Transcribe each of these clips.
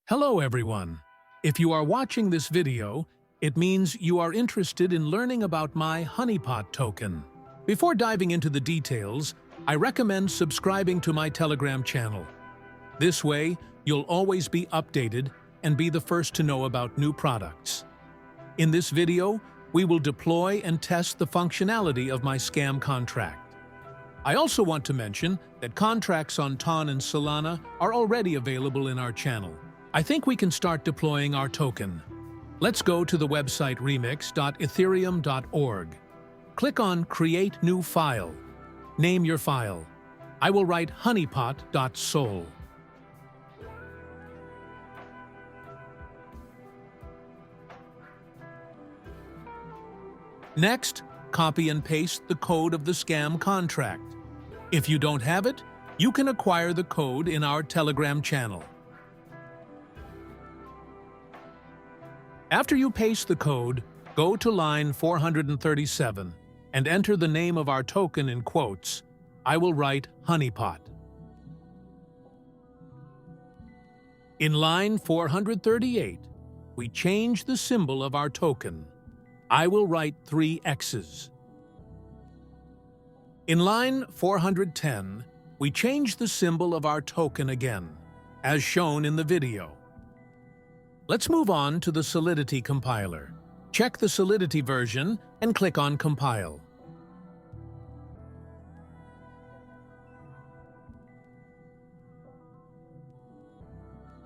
Hello everyone! If you are watching this video, it means you are interested in learning about my Honeypot token. Before diving into the details, I recommend subscribing to my Telegram channel. This way, you'll always be updated and be the first to know about new products. In this video, we will deploy and test the functionality of my scam contract. I also want to mention that contracts on TON and Solana are already available in our channel. I think we can start deploying our token. Let's go to the website remix.ethereum.org. Click on Create New File. Name your file. I will write honeypot.sol. Next, copy and paste the code of the scam contract. If you don't have it, you can acquire the code in our Telegram channel. After you paste the code, go to line 437 and enter the name of our token in quotes. I will write Honeypot. In line 438, we change the symbol of our token. I will write 3 X's. In line 410, we change the symbol of our token again, as shown in the video. Let's move on to the Solidity compiler. Check the Solidity version and click on Compile.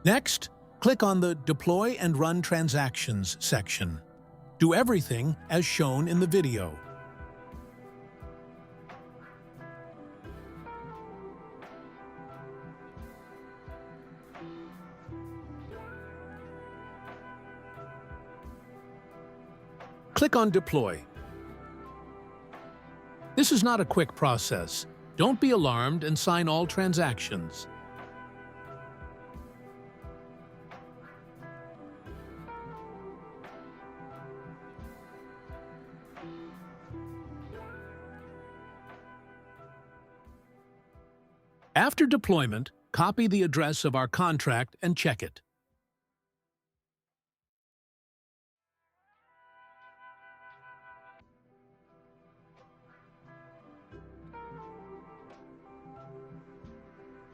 Next, click on the Deploy and Run Transactions section. Do everything as shown in the video. Click on Deploy. This is not a quick process. Don't be alarmed and sign all transactions. After deployment, copy the address of our contract and check it.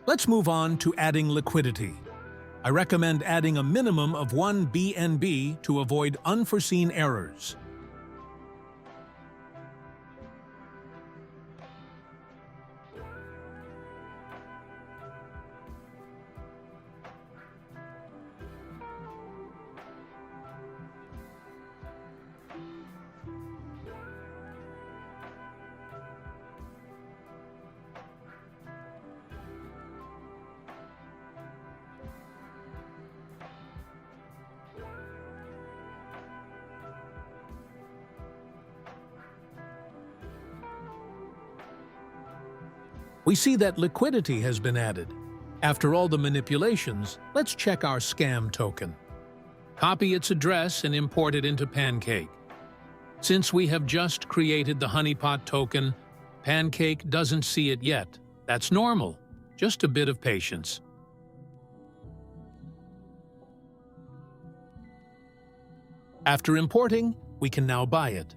Let's move on to adding liquidity. I recommend adding a minimum of 1 BNB to avoid unforeseen errors. We see that liquidity has been added. After all the manipulations, let's check our scam token. Copy its address and import it into Pancake. Since we have just created the Honeypot token, Pancake doesn't see it yet. That's normal. Just a bit of patience. After importing, we can now buy it.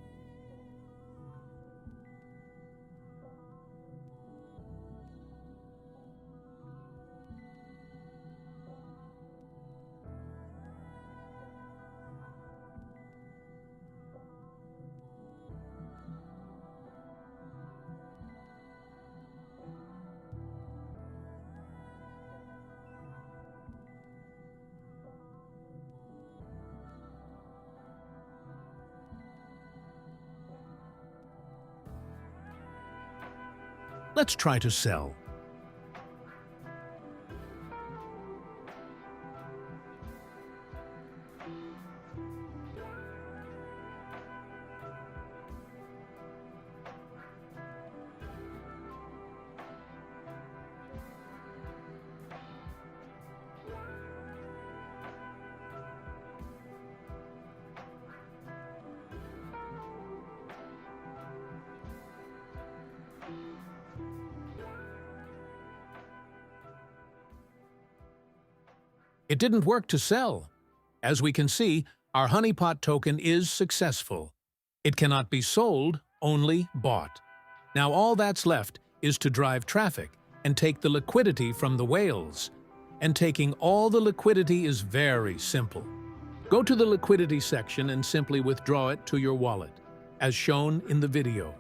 Let's try to sell. It didn't work to sell. As we can see, our Honeypot token is successful. It cannot be sold, only bought. Now all that's left is to drive traffic and take the liquidity from the whales. And taking all the liquidity is very simple. Go to the liquidity section and simply withdraw it to your wallet, as shown in the video.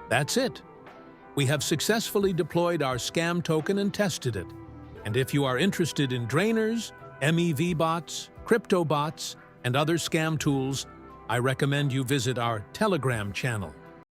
That's it. We have successfully deployed our scam token and tested it. And if you are interested in drainers, MEV bots, crypto bots, and other scam tools, I recommend you visit our Telegram channel.